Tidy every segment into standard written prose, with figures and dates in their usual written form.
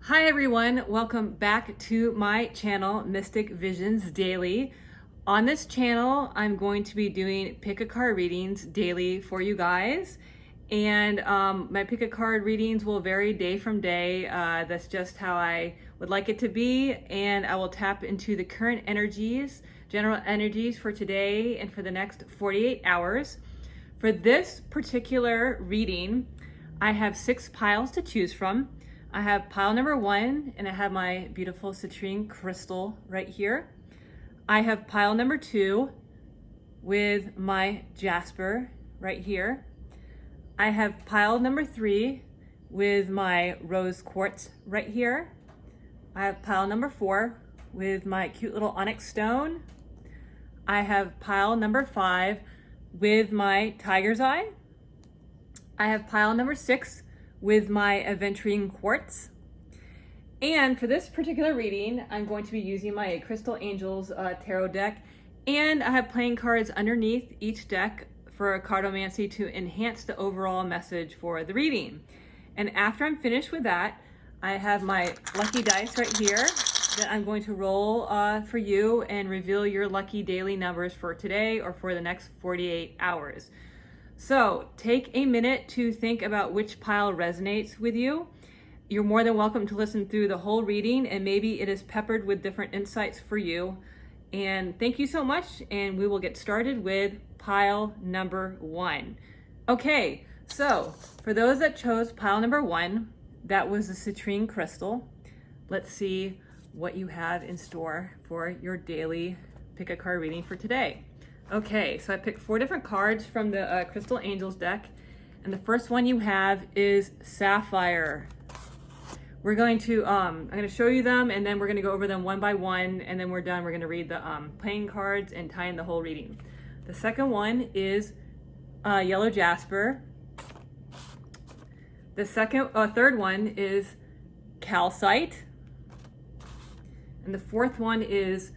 Hi everyone, welcome back to my channel, Mystic Visions Daily. On this channel, I'm going to be doing pick a card readings daily for you guys. And my pick a card readings will vary day from day. That's just how I would like it to be. And I will tap into the current energies, general energies for today and for the next 48 hours. For this particular reading, I have 6 piles to choose from. I have pile number 1, and I have my beautiful citrine crystal right here. I have pile number 2 with my jasper right here. I have pile number 3 with my rose quartz right here. I have pile number 4 with my cute little onyx stone. I have pile number 5 with my tiger's eye. I have pile number 6 with my aventurine quartz. And for this particular reading, I'm going to be using my Crystal Angels tarot deck, and I have playing cards underneath each deck for cardomancy to enhance the overall message for the reading. And after I'm finished with that, I have my lucky dice right here that I'm going to roll for you and reveal your lucky daily numbers for today or for the next 48 hours. So take a minute to think about which pile resonates with you. You're more than welcome to listen through the whole reading, and maybe it is peppered with different insights for you. And thank you so much, and we will get started with pile number 1. Okay, so for those that chose pile number 1, that was the citrine crystal. Let's see what you have in store for your daily pick a card reading for today. Okay, so I picked 4 different cards from the Crystal Angels deck, and the first one you have is Sapphire. We're going to, I'm going to show you them, and then we're going to go over them one by one, and then we're done. We're going to read the playing cards and tie in the whole reading. The second one is Yellow Jasper. The third one is Calcite. And the fourth one is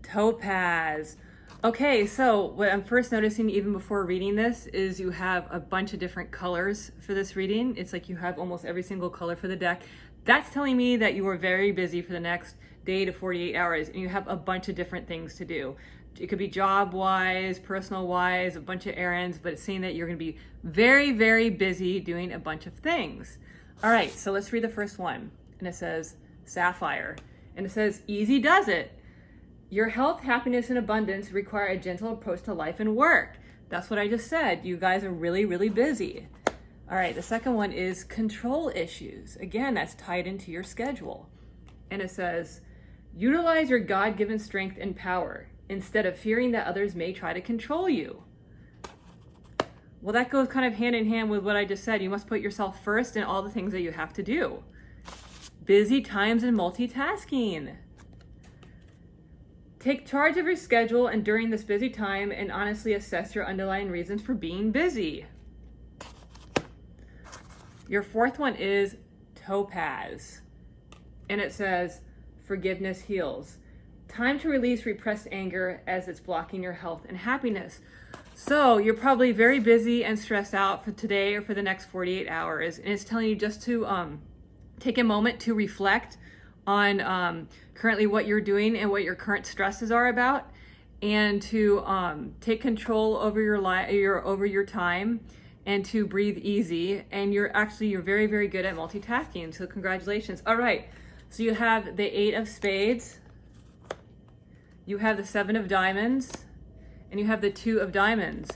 Topaz. Okay, so what I'm first noticing even before reading this is you have a bunch of different colors for this reading. It's like you have almost every single color for the deck. That's telling me that you are very busy for the next day to 48 hours and you have a bunch of different things to do. It could be job-wise, personal-wise, a bunch of errands, but it's saying that you're gonna be very, very busy doing a bunch of things. All right, so let's read the first one. And it says Sapphire. And it says, easy does it. Your health, happiness, and abundance require a gentle approach to life and work. That's what I just said. You guys are really, really busy. All right, the second one is control issues. Again, that's tied into your schedule. And it says, utilize your God-given strength and power instead of fearing that others may try to control you. Well, that goes kind of hand in hand with what I just said. You must put yourself first in all the things that you have to do. Busy times and multitasking. Take charge of your schedule and during this busy time and honestly assess your underlying reasons for being busy. Your fourth one is Topaz. And it says, forgiveness heals. Time to release repressed anger as it's blocking your health and happiness. So you're probably very busy and stressed out for today or for the next 48 hours. And it's telling you just to take a moment to reflect on currently what you're doing and what your current stresses are about, and to take control over your time and to breathe easy. And you're very, very good at multitasking. So congratulations. All right. So you have the 8 of spades, you have the 7 of diamonds, and you have the 2 of diamonds.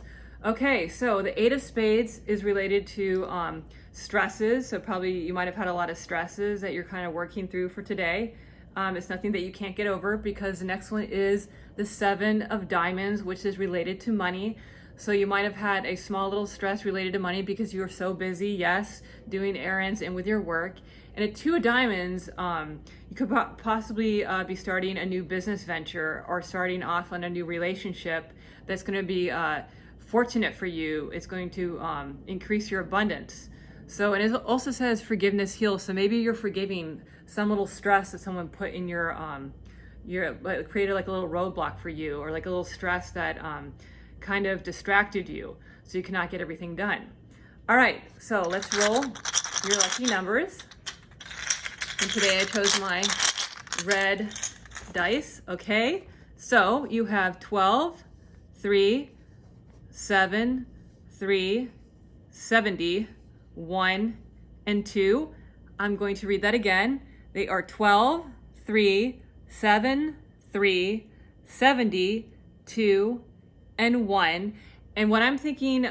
Okay, so the 8 of spades is related to stresses. So probably you might have had a lot of stresses that you're kind of working through for today. It's nothing that you can't get over, because the next one is the 7 of diamonds, which is related to money. So you might have had a small little stress related to money because you were so busy, yes, doing errands and with your work. And a 2 of diamonds, you could possibly be starting a new business venture or starting off on a new relationship that's going to be fortunate for you. It's going to increase your abundance. So, and it also says forgiveness heals. So maybe you're forgiving some little stress that someone put in your created like a little roadblock for you, or like a little stress that kind of distracted you so you cannot get everything done. All right, so let's roll your lucky numbers. And today I chose my red dice. Okay, so you have 12, 3, 7, 3, 70, 1, and 2. I'm going to read that again. They are 12, 3, 7, 3, 70, 2, and 1. And what I'm thinking,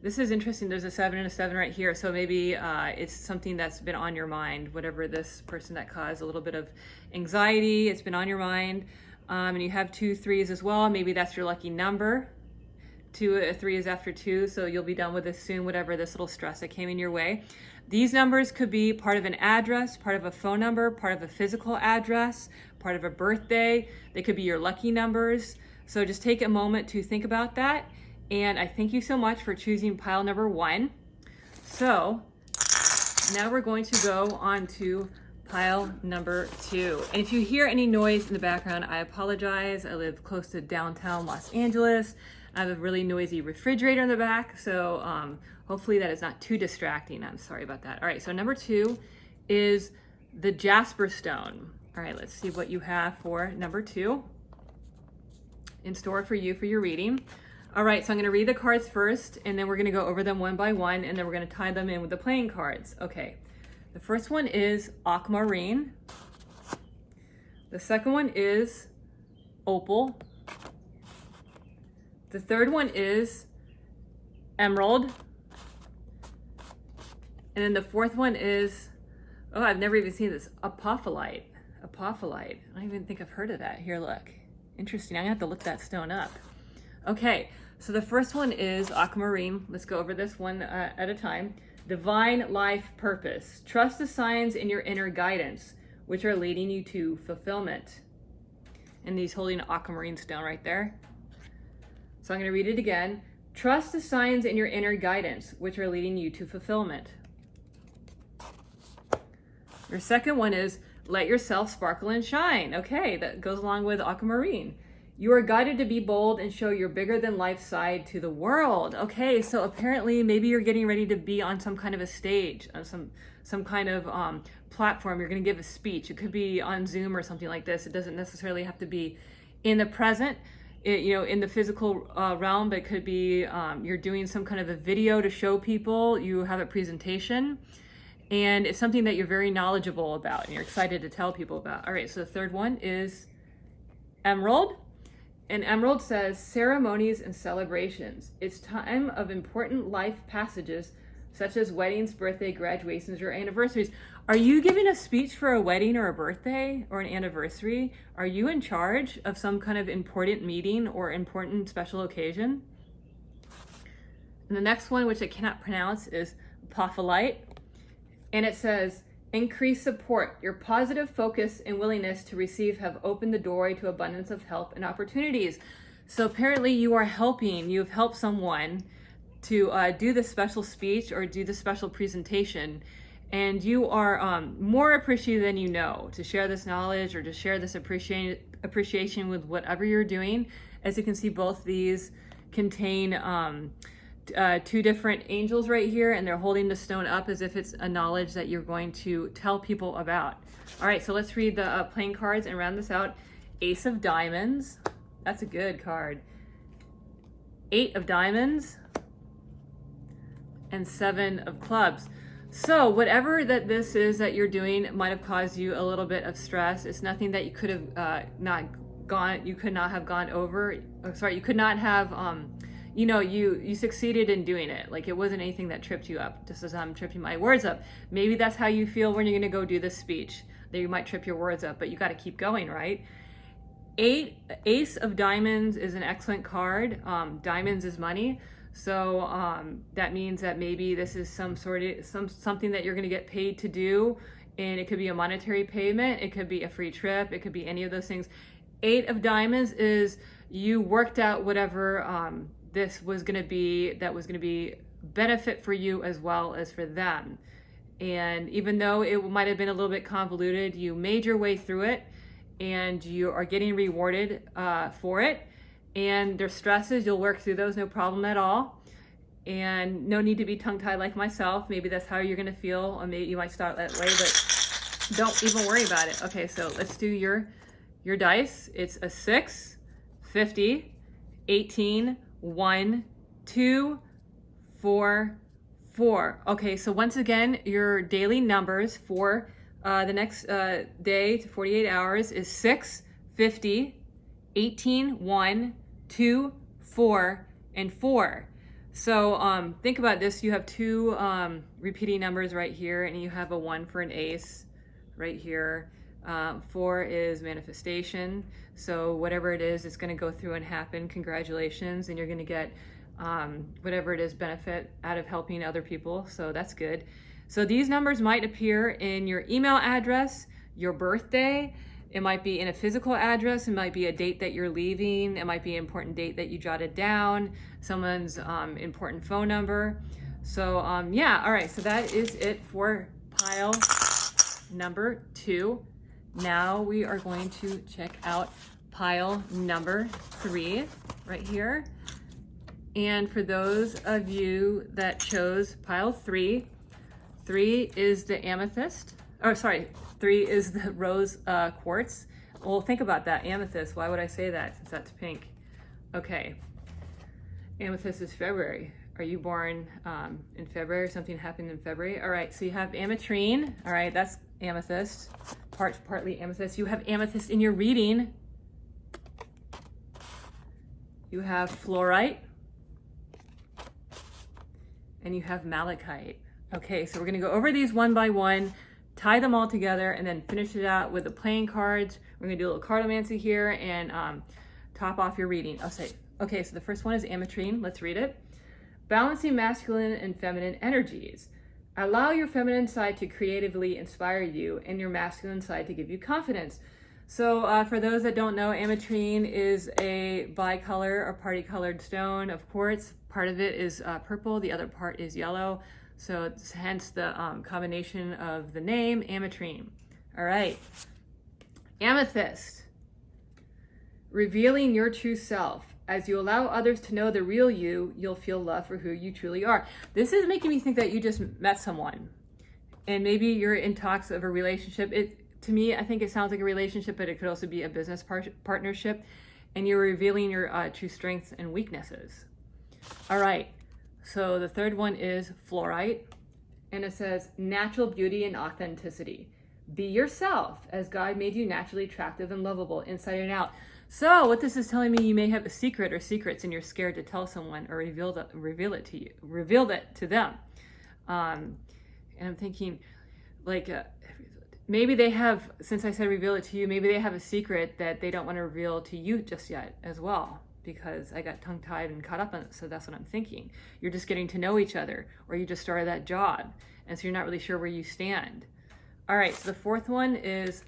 this is interesting. There's a 7 and a 7 right here. So maybe it's something that's been on your mind, whatever this person that caused a little bit of anxiety, it's been on your mind. And you have 2 3s as well. Maybe that's your lucky number. 3 is after 2, so you'll be done with this soon, whatever this little stress that came in your way. These numbers could be part of an address, part of a phone number, part of a physical address, part of a birthday. They could be your lucky numbers. So just take a moment to think about that. And I thank you so much for choosing pile number 1. So now we're going to go on to pile number 2. And if you hear any noise in the background, I apologize. I live close to downtown Los Angeles. I have a really noisy refrigerator in the back, so hopefully that is not too distracting. I'm sorry about that. All right, so number 2 is the jasper stone. All right, let's see what you have for number 2 in store for you for your reading. All right, so I'm going to read the cards first, and then we're going to go over them one by one, and then we're going to tie them in with the playing cards. Okay, the first one is aquamarine. The second one is opal. The third one is emerald. And then the fourth one is, oh, I've never even seen this, apophyllite. Apophyllite. I don't even think I've heard of that. Here, look. Interesting. I'm going to have to look that stone up. Okay, so the first one is aquamarine. Let's go over this one at a time. Divine life purpose. Trust the signs in your inner guidance, which are leading you to fulfillment. And he's holding an aquamarine stone right there. So I'm going to read it again. Trust the signs in your inner guidance, which are leading you to fulfillment. Your second one is let yourself sparkle and shine. Okay, that goes along with aquamarine. You are guided to be bold and show your bigger than life side to the world. Okay, so apparently maybe you're getting ready to be on some kind of a stage, on some kind of platform. You're going to give a speech. It could be on Zoom or something like this. It doesn't necessarily have to be in the present. In the physical realm, but it could be you're doing some kind of a video to show people, you have a presentation, and it's something that you're very knowledgeable about and you're excited to tell people about. All right, so the third one is emerald. And emerald says ceremonies and celebrations. It's time of important life passages such as weddings, birthday, graduations, or anniversaries. Are you giving a speech for a wedding or a birthday or an anniversary? Are you in charge of some kind of important meeting or important special occasion? And the next one, which I cannot pronounce, is apophyllite. And it says, increase support. Your positive focus and willingness to receive have opened the doorway to abundance of help and opportunities. So apparently you are helping, you've helped someone to do this special speech or do this special presentation, and you are more appreciated than you know to share this knowledge or to share this appreciation with whatever you're doing. As you can see, both these contain 2 different angels right here, and they're holding the stone up as if it's a knowledge that you're going to tell people about. All right, so let's read the playing cards and round this out. Ace of diamonds. That's a good card. 8 of diamonds. And 7 of clubs. So whatever that this is that you're doing might have caused you a little bit of stress. It's nothing that you could have you could not have gone over. You could not have, you succeeded in doing it. Like it wasn't anything that tripped you up, just as I'm tripping my words up. Maybe that's how you feel when you're gonna go do this speech, that you might trip your words up, but you gotta keep going, right? Ace of diamonds is an excellent card. Diamonds is money. So that means that maybe this is something that you're going to get paid to do, and it could be a monetary payment, it could be a free trip, it could be any of those things. 8 of diamonds is you worked out whatever this was going to be, that was going to be benefit for you as well as for them. And even though it might have been a little bit convoluted, you made your way through it, and you are getting rewarded for it. And there's stresses, you'll work through those, no problem at all. And no need to be tongue-tied like myself. Maybe that's how you're gonna feel, or maybe you might start that way, but Don't even worry about it. Okay, so let's do your dice. It's a 6, 50, 18, 1, 2, 4, 4. Okay, so once again, your daily numbers for the next day to 48 hours is 6, 50, 18, 1, 2, 4, and 4. So think about this. You have two repeating numbers right here, and you have a 1 for an ace right here. 4 is manifestation. So whatever it is, it's going to go through and happen. Congratulations. And you're going to get whatever it is benefit out of helping other people. So that's good. So these numbers might appear in your email address, your birthday. It might be in a physical address. It might be a date that you're leaving. It might be an important date that you jotted down, someone's important phone number. So yeah, all right, so that is it for pile number 2. Now we are going to check out pile number 3 right here. And for those of you that chose pile 3, 3 is the amethyst. Oh, sorry, 3 is the rose quartz. Well, think about that, amethyst. Why would I say that since that's pink? Okay, amethyst is February. Are you born in February? Something happened in February? All right, so you have ametrine. All right, that's amethyst, partly amethyst. You have amethyst in your reading. You have fluorite. And you have malachite. Okay, so we're gonna go over these one by one, tie them all together, and then finish it out with the playing cards. We're gonna do a little cardomancy here and top off your reading. I'll say, okay, so the first one is ametrine. Let's read it. Balancing masculine and feminine energies. Allow your feminine side to creatively inspire you and your masculine side to give you confidence. So for those that don't know, ametrine is a bicolor or party-colored stone of quartz. Part of it is purple, the other part is yellow. So it's hence the combination of the name, ametrine. All right, amethyst. Revealing your true self. As you allow others to know the real you, you'll feel love for who you truly are. This is making me think that you just met someone and maybe you're in talks of a relationship. To me, I think it sounds like a relationship, but it could also be a business partnership, and you're revealing your true strengths and weaknesses. All right, so the third one is fluorite, and it says natural beauty and authenticity. Be yourself as God made you naturally attractive and lovable inside and out. So what this is telling me, you may have a secret or secrets and you're scared to tell someone or reveal it to them. And I'm thinking like, maybe they have, since I said reveal it to you, maybe they have a secret that they don't want to reveal to you just yet as well, because I got tongue-tied and caught up on it. So that's what I'm thinking. You're just getting to know each other, or you just started that job, and so you're not really sure where you stand. All right, so the fourth one is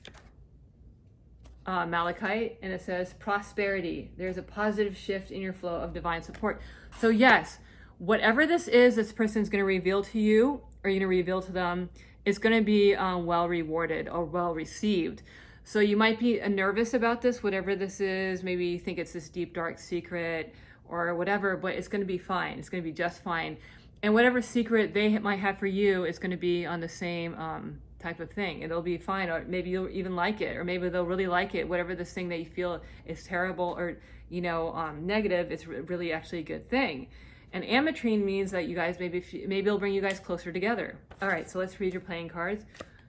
malachite, and it says prosperity. There's a positive shift in your flow of divine support. So yes, whatever this is, this person's going to reveal to you, or you're going to reveal to them, is going to be well rewarded or well received. So you might be nervous about this, whatever this is. Maybe you think it's this deep, dark secret or whatever, but it's going to be fine. It's going to be just fine. And whatever secret they might have for you is going to be on the same type of thing. It'll be fine, or maybe you'll even like it, or maybe they'll really like it. Whatever this thing that you feel is terrible or negative, it's really actually a good thing. And ametrine means that you guys maybe it'll bring you guys closer together. All right, so let's read your playing cards.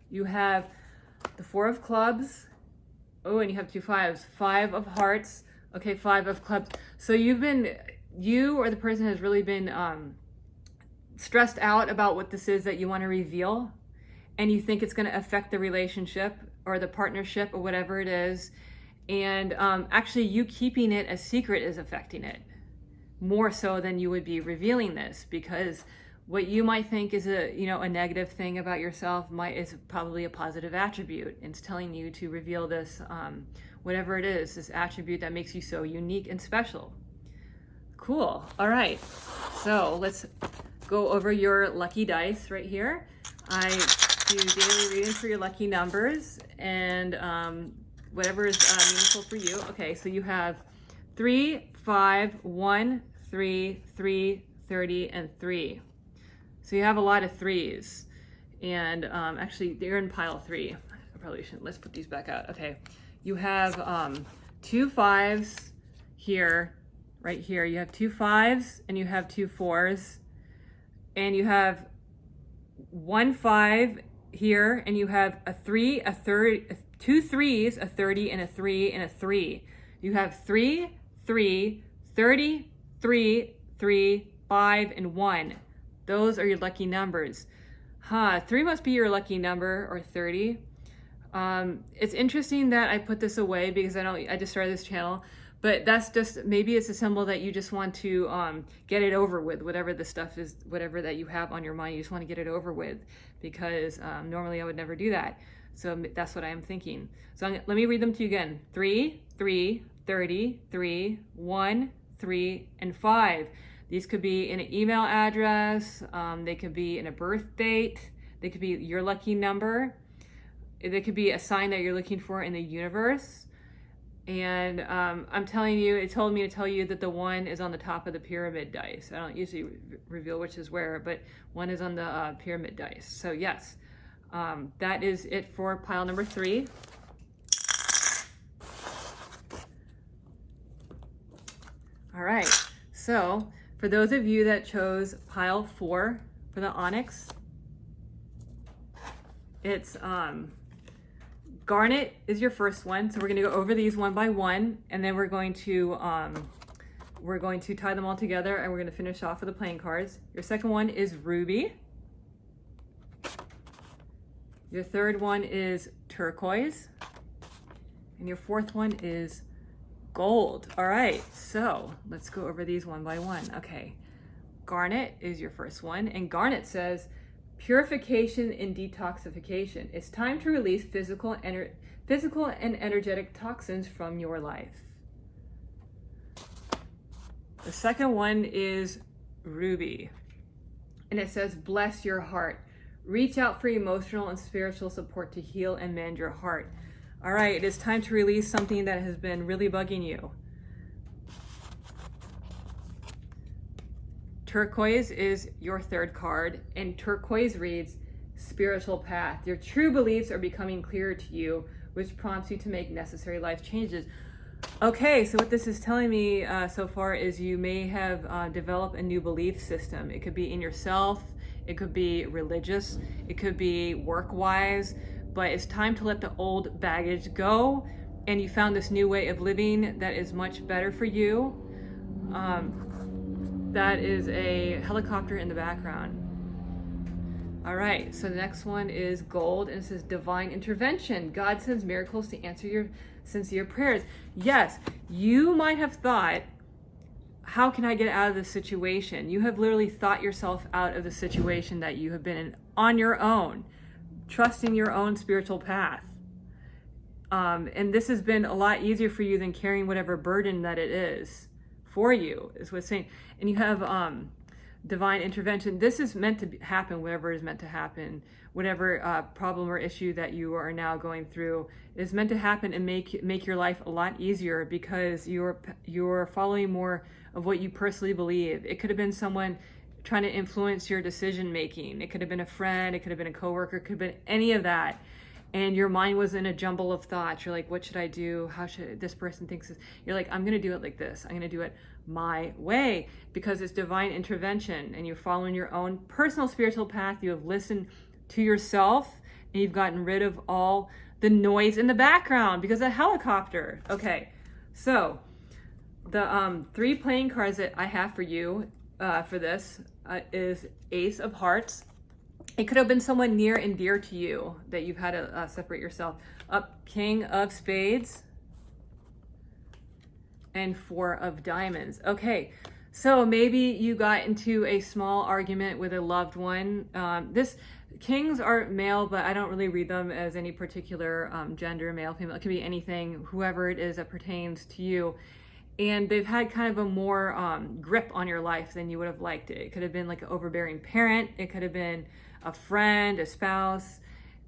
You have the 4 of clubs. Oh, and you have 2 5s. 5 of hearts. Okay, 5 of clubs. So you or the person has really been stressed out about what this is that you want to reveal, and you think it's going to affect the relationship or the partnership or whatever it is. And actually you keeping it a secret is affecting it more so than you would be revealing this, because what you might think is a negative thing about yourself is probably a positive attribute. It's telling you to reveal this, whatever it is, this attribute that makes you so unique and special. Cool. All right. So let's go over your lucky dice right here. I do daily readings for your lucky numbers and whatever is meaningful for you. Okay, so you have 3, 5, 1, 3, 3, 30, and 3. So you have a lot of 3s. And actually, they're in pile 3. probably shouldn't. Let's put these back out. Okay. You have 2 5s here, right here. You have 2 5s and you have 2 4s. And you have 1 5 here, and you have a 3, a third, 2 3s, a 30, and a 3, and a 3. You have 3, 3, 30, 3, 3, 5, and 1. Those are your lucky numbers. 3 must be your lucky number, or 30. It's interesting that I put this away because I just started this channel, but that's just, maybe it's a symbol that you just want to get it over with, whatever the stuff is, whatever that you have on your mind, you just want to get it over with, because normally I would never do that. So that's what I'm thinking. So let me read them to you again. 3, 3, 30, 3, 1, 3, and 5. These could be in an email address, they could be in a birth date, they could be your lucky number, they could be a sign that you're looking for in the universe. And I'm telling you, it told me to tell you that the 1 is on the top of the pyramid dice. I don't usually reveal which is where, but 1 is on the pyramid dice. So yes, that is it for pile number 3. All right, so for those of you that chose pile 4 for the onyx, it's garnet is your first one. So we're going to go over these one by one, and then we're going to tie them all together, and we're going to finish off with the playing cards. Your second one is ruby. Your third one is turquoise. And your fourth one is gold. All right, so let's go over these one by one. Okay, garnet is your first one, and garnet says purification and detoxification. It's time to release physical and energetic toxins from your life. The second one is ruby, and it says bless your heart. Reach out for emotional and spiritual support to heal and mend your heart. All right, it is time to release something that has been really bugging you. Turquoise is your third card, and turquoise reads spiritual path. Your true beliefs are becoming clearer to you, which prompts you to make necessary life changes. Okay, so what this is telling me so far is you may have developed a new belief system. It could be in yourself, it could be religious, it could be work-wise, but it's time to let the old baggage go, and you found this new way of living that is much better for you. That is a helicopter in the background. All right, so the next one is gold, and it says divine intervention. God sends miracles to answer your sincere prayers. Yes, you might have thought, how can I get out of this situation? You have literally thought yourself out of the situation that you have been in on your own, trusting your own spiritual path. And this has been a lot easier for you than carrying whatever burden that it is for you, is what's saying. And you have divine intervention. This is meant to happen, whatever is meant to happen, whatever problem or issue that you are now going through is meant to happen and make your life a lot easier, because you're following more of what you personally believe. It could have been someone trying to influence your decision making. It could have been a friend, it could have been a coworker, it could have been any of that. And your mind was in a jumble of thoughts. You're like, what should I do? How should this person thinks this? You're like, I'm gonna do it like this. I'm gonna do it my way, because it's divine intervention, and you're following your own personal spiritual path. You have listened to yourself, and you've gotten rid of all the noise in the background because of helicopter. Okay, so the 3 playing cards that I have for you for this is Ace of Hearts. It could have been someone near and dear to you that you've had to separate yourself. King of Spades and 4 of Diamonds. Okay, so maybe you got into a small argument with a loved one. Kings are male, but I don't really read them as any particular gender, male, female. It can be anything, whoever it is that pertains to you. And they've had kind of a more grip on your life than you would have liked it. It could have been like an overbearing parent. It could have been a friend, a spouse.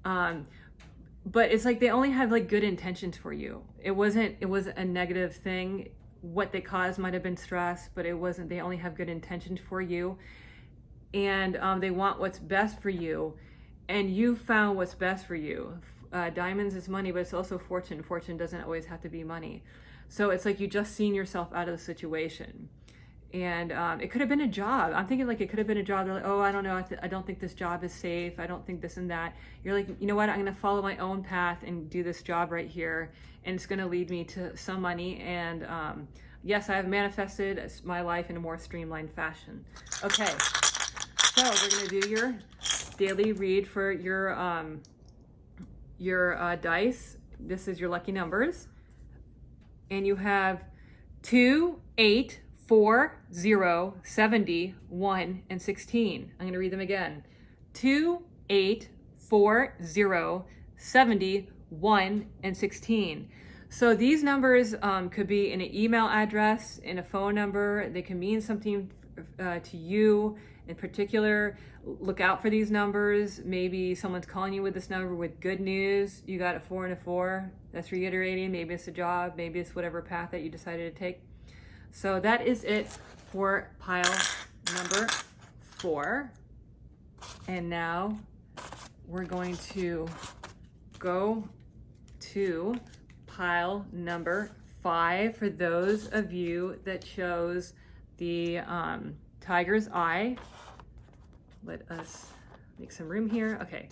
But it's like they only have like good intentions for you. It was a negative thing. What they caused might have been stress, but it wasn't. They only have good intentions for you. And they want what's best for you. And you found what's best for you. Diamonds is money, but it's also fortune. Fortune doesn't always have to be money. So it's like you just seen yourself out of the situation. And it could have been a job. I'm thinking like it could have been a job. They're like, oh, I don't know. I don't think this job is safe. I don't think this and that. You're like, you know what? I'm going to follow my own path and do this job right here. And it's going to lead me to some money. And yes, I have manifested my life in a more streamlined fashion. Okay. So we're going to do your daily read for your dice. This is your lucky numbers. And you have 2, 8, 4, 0, 70, 1, and 16. I'm going to read them again. 2, 8, 4, 0, 70, 1, and 16. So these numbers could be in an email address, in a phone number. They can mean something to you in particular. Look out for these numbers. Maybe someone's calling you with this number with good news. You got a 4 and a 4. That's reiterating. Maybe it's a job. Maybe it's whatever path that you decided to take. So that is it for pile number 4. And now we're going to go to pile number 5 for those of you that chose the tiger's eye. Let us make some room here. Okay,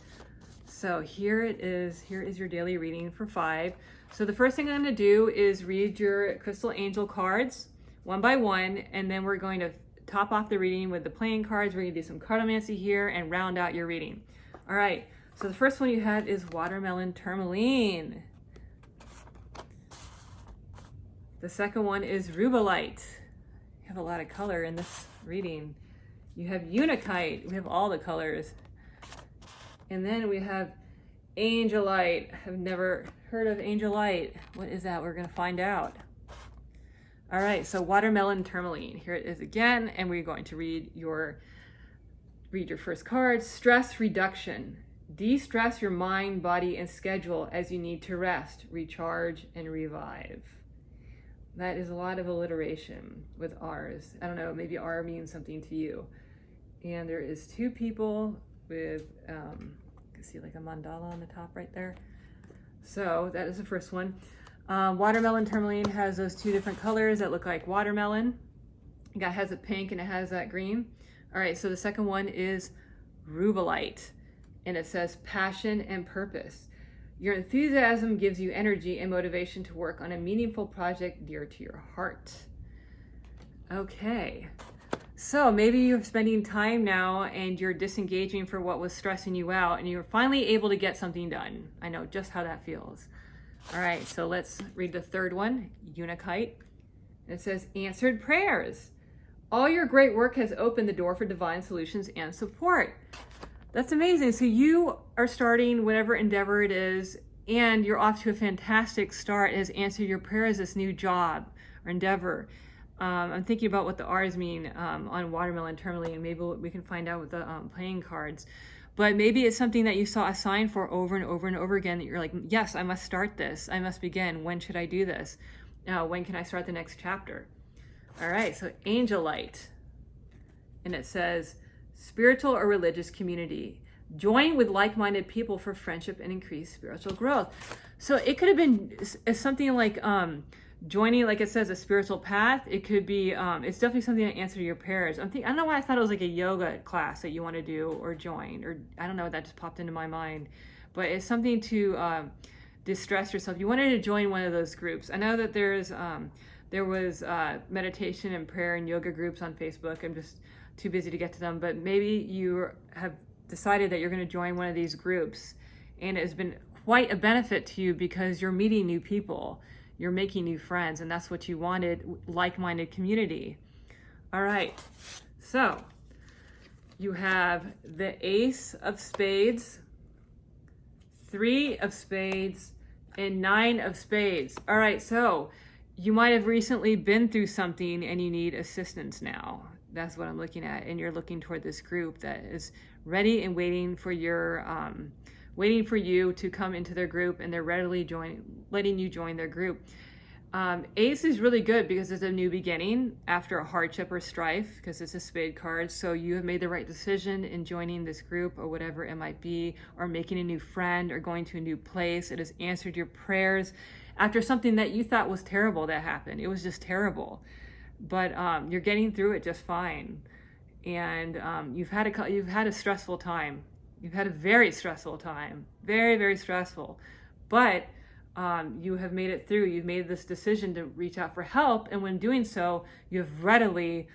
so here it is. Here is your daily reading for 5. So the first thing I'm going to do is read your crystal angel cards one by one, and then we're going to top off the reading with the playing cards. We're going to do some cartomancy here and round out your reading. All right, so the first one you have is watermelon tourmaline. The second one is rubellite. You have a lot of color in this reading. You have Untitled. We have all the colors. And then we have Angelic. I've never heard of Angelic. What is that? We're going to find out. All right, so watermelon tourmaline. Here it is again, and we're going to read your first card. Stress reduction. De-stress your mind, body, and schedule as you need to rest, recharge, and revive. That is a lot of alliteration with R's. I don't know, maybe R means something to you. And there is 2 people with, you can see like a mandala on the top right there. So that is the first one. Watermelon tourmaline has those 2 different colors that look like watermelon. It has a pink and it has that green. All right, so the second one is rubellite, and it says passion and purpose. Your enthusiasm gives you energy and motivation to work on a meaningful project dear to your heart. Okay, so maybe you're spending time now and you're disengaging for what was stressing you out, and you're finally able to get something done. I know just how that feels. All right, so let's read the third one, Untitled. It says, answered prayers. All your great work has opened the door for divine solutions and support. That's amazing. So you are starting whatever endeavor it is, and you're off to a fantastic start. It has answered your prayers, this new job or endeavor. I'm thinking about what the R's mean on watermelon tourmaline, and maybe we can find out with the playing cards. But maybe it's something that you saw a sign for over and over and over again, that you're like, yes, I must start this. I must begin. When should I do this? When can I start the next chapter? All right, so Angelic. And it says, spiritual or religious community. Join with like-minded people for friendship and increased spiritual growth. So it could have been something like joining, like it says, a spiritual path. It could be, it's definitely something that answers your prayers. I don't know why I thought it was like a yoga class that you want to do or join, or I don't know, that just popped into my mind. But it's something to distress yourself. You wanted to join one of those groups. I know that there was meditation and prayer and yoga groups on Facebook. I'm just too busy to get to them, but maybe you have decided that you're going to join one of these groups, and it has been quite a benefit to you because you're meeting new people. You're making new friends, and that's what you wanted, like-minded community. All right, so you have the Ace of Spades, 3 of Spades, and 9 of Spades. All right, so you might have recently been through something and you need assistance now. That's what I'm looking at, and you're looking toward this group that is ready and waiting for your waiting for you to come into their group, and they're readily letting you join their group. Ace is really good because it's a new beginning after a hardship or strife, because it's a spade card. So you have made the right decision in joining this group or whatever it might be, or making a new friend or going to a new place. It has answered your prayers after something that you thought was terrible that happened. It was just terrible, but you're getting through it just fine. And you've had a stressful time. You've had a very stressful time, very, very stressful, but you have made it through. You've made this decision to reach out for help, and when doing so, you have readily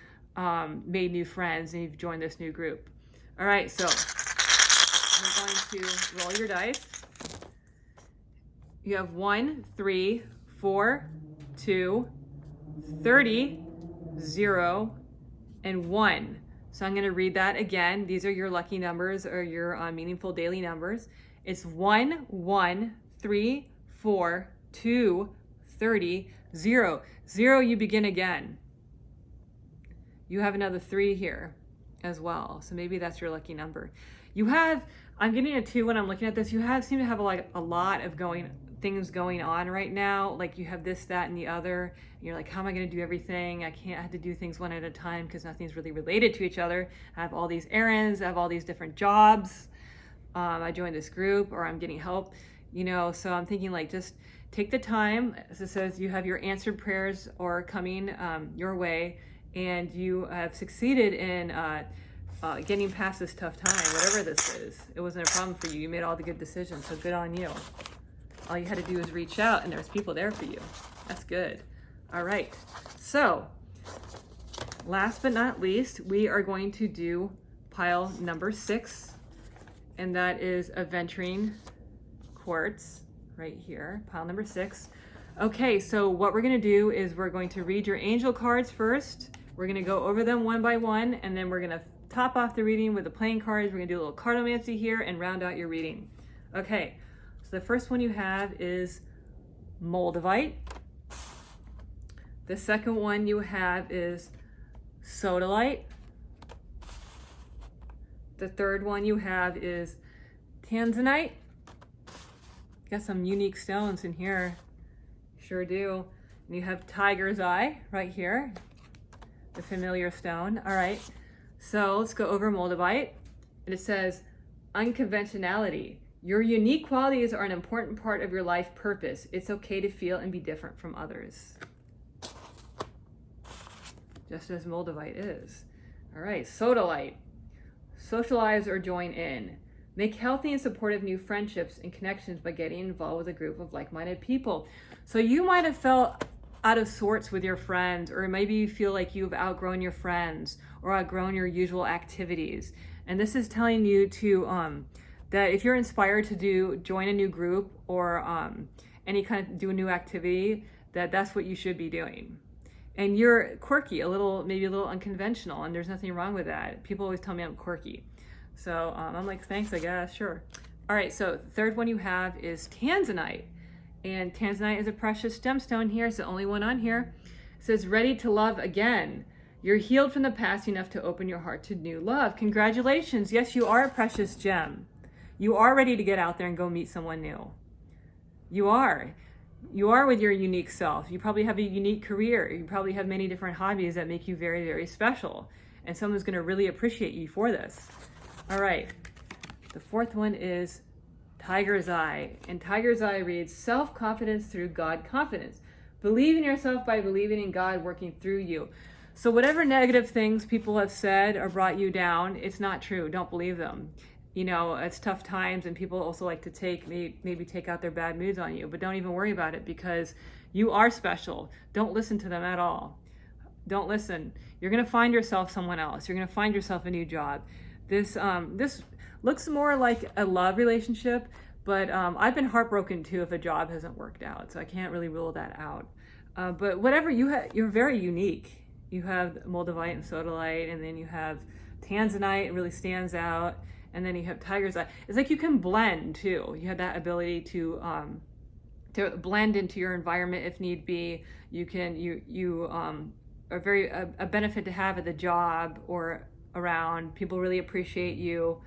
made new friends, and you've joined this new group. All right, so we're going to roll your dice. You have 1, 3, 4, 2, 30, 0, and 1. So I'm going to read that again. These are your lucky numbers, or your meaningful daily numbers. It's 1, 1, 3, 4, 2, 30, 0. 0, you begin again. You have another 3 here as well. So maybe that's your lucky number. You have, I'm getting a 2 when I'm looking at this. You seem to have a lot of things going on right now. Like you have this, that, and the other. And you're like, how am I going to do everything? I have to do things one at a time because nothing's really related to each other. I have all these errands. I have all these different jobs. I joined this group, or I'm getting help. So I'm thinking, like, just take the time. As it says, you have your answered prayers or coming your way, and you have succeeded in getting past this tough time, whatever this is. It wasn't a problem for you. You made all the good decisions, so good on you. All you had to do was reach out, and there's people there for you. That's good. All right. So last but not least, we are going to do pile number 6, and that is aventurine quartz right here, pile number 6. Okay, so what we're going to do is we're going to read your angel cards first. We're going to go over them one by one, and then we're going to top off the reading with the playing cards. We're going to do a little cardomancy here and round out your reading. Okay, so the first one you have is moldavite. The second one you have is sodalite. The third one you have is tanzanite. Got some unique stones in here. Sure do. And you have tiger's eye right here, the familiar stone. All right, so let's go over moldavite. And it says, unconventionality. Your unique qualities are an important part of your life purpose. It's okay to feel and be different from others. Just as moldavite is. All right, sodalite. Socialize or join in. Make healthy and supportive new friendships and connections by getting involved with a group of like-minded people. So you might have felt out of sorts with your friends, or maybe you feel like you've outgrown your friends or outgrown your usual activities. And this is telling you to that if you're inspired to join a new group or any kind of do a new activity, that's what you should be doing. And you're quirky, maybe a little unconventional, and there's nothing wrong with that. People always tell me I'm quirky. So I'm like, thanks, I guess, sure. All right, so the third one you have is tanzanite. And tanzanite is a precious gemstone here. It's the only one on here. It says, ready to love again. You're healed from the past enough to open your heart to new love. Congratulations. Yes, you are a precious gem. You are ready to get out there and go meet someone new. You are. You are with your unique self. You probably have a unique career. You probably have many different hobbies that make you very, very special. And someone's going to really appreciate you for this. All right, the fourth one is tiger's eye. And tiger's eye reads, self-confidence through God confidence. Believe in yourself by believing in God working through you. So whatever negative things people have said or brought you down, it's not true. Don't believe them. It's tough times, and people also like to maybe take out their bad moods on you, but don't even worry about it, because you are special. Don't listen to them at all. Don't listen. You're going to find yourself someone else. You're going to find yourself a new job. This looks more like a love relationship, but I've been heartbroken too if a job hasn't worked out, so I can't really rule that out. But whatever you're very unique. You have moldavite and sodalite, and then you have tanzanite. It really stands out, and then you have tiger's eye. It's like you can blend too. You have that ability to blend into your environment if need be. You are a benefit to have at the job or around. People really appreciate you.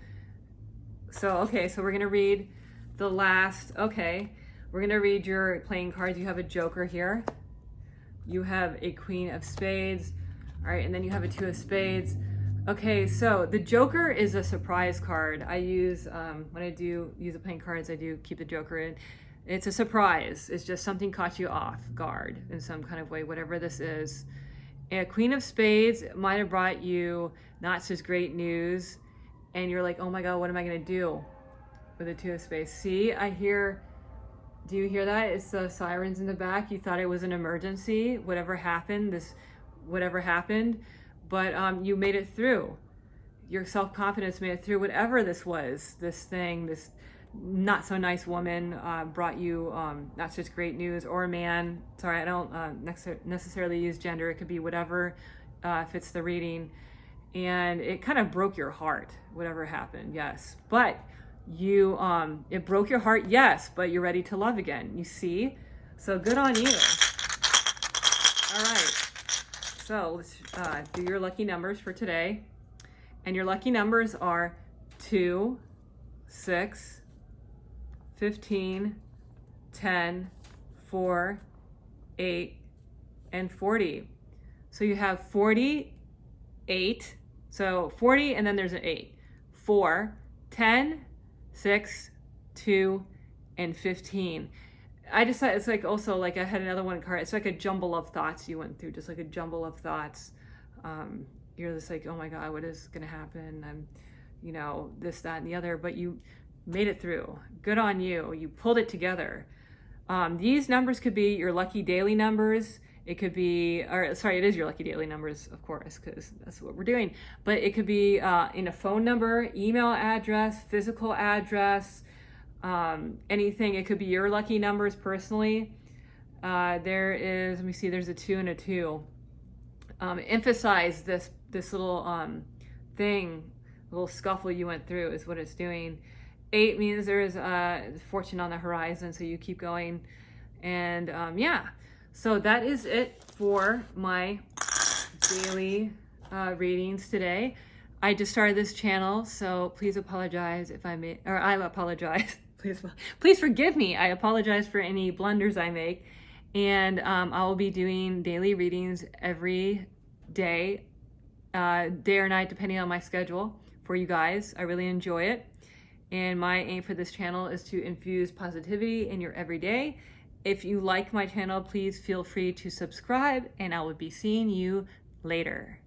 So we're gonna read the last. We're gonna read your playing cards. You have a joker here. you have a Queen of Spades. All right, and then you have a Two of Spades. Okay, so the Joker is a surprise card. I use, when I do use the playing cards, I do keep the Joker in. It's a surprise. It's just something caught you off guard in some kind of way, whatever this is. A Queen of Spades might have brought you not such great news, and you're like, oh my God, what am I gonna do with the Two of Spades? See, do you hear that? It's the sirens in the back. You thought it was an emergency, whatever happened, but you made it through. Your self-confidence made it through whatever this was, this thing, this not so nice woman brought you not such great news, or a man. Sorry, I don't necessarily use gender. It could be whatever fits the reading. And it kind of broke your heart, whatever happened, yes. But it broke your heart, yes, but you're ready to love again, you see? So good on you. All right, so let's do your lucky numbers for today. And your lucky numbers are 2, 6, 15, 10, 4, 8, and 40. So you have 48, so 40 and then there's an 8. 4, 10, 6, 2, and 15. I just thought it's like also like I had another one card. It's like a jumble of thoughts you went through, just like a jumble of thoughts. You're just like, oh my God, what is gonna happen? I'm, this, that, and the other, but you made it through. Good on you. You pulled it together. These numbers could be your lucky daily numbers. It could be, it is your lucky daily numbers, of course, because that's what we're doing. But it could be in a phone number, email address, physical address, anything. It could be your lucky numbers personally. There is, let me see, there's a 2 and a 2. Emphasize this little thing, little scuffle you went through is what it's doing. 8 means there's fortune on the horizon, so you keep going. And yeah, so that is it for my daily readings today. I just started this channel, so please apologize if I apologize. Please forgive me. I apologize for any blunders I make. And I will be doing daily readings every day, day or night, depending on my schedule for you guys. I really enjoy it. And my aim for this channel is to infuse positivity in your everyday. If you like my channel, please feel free to subscribe, and I will be seeing you later.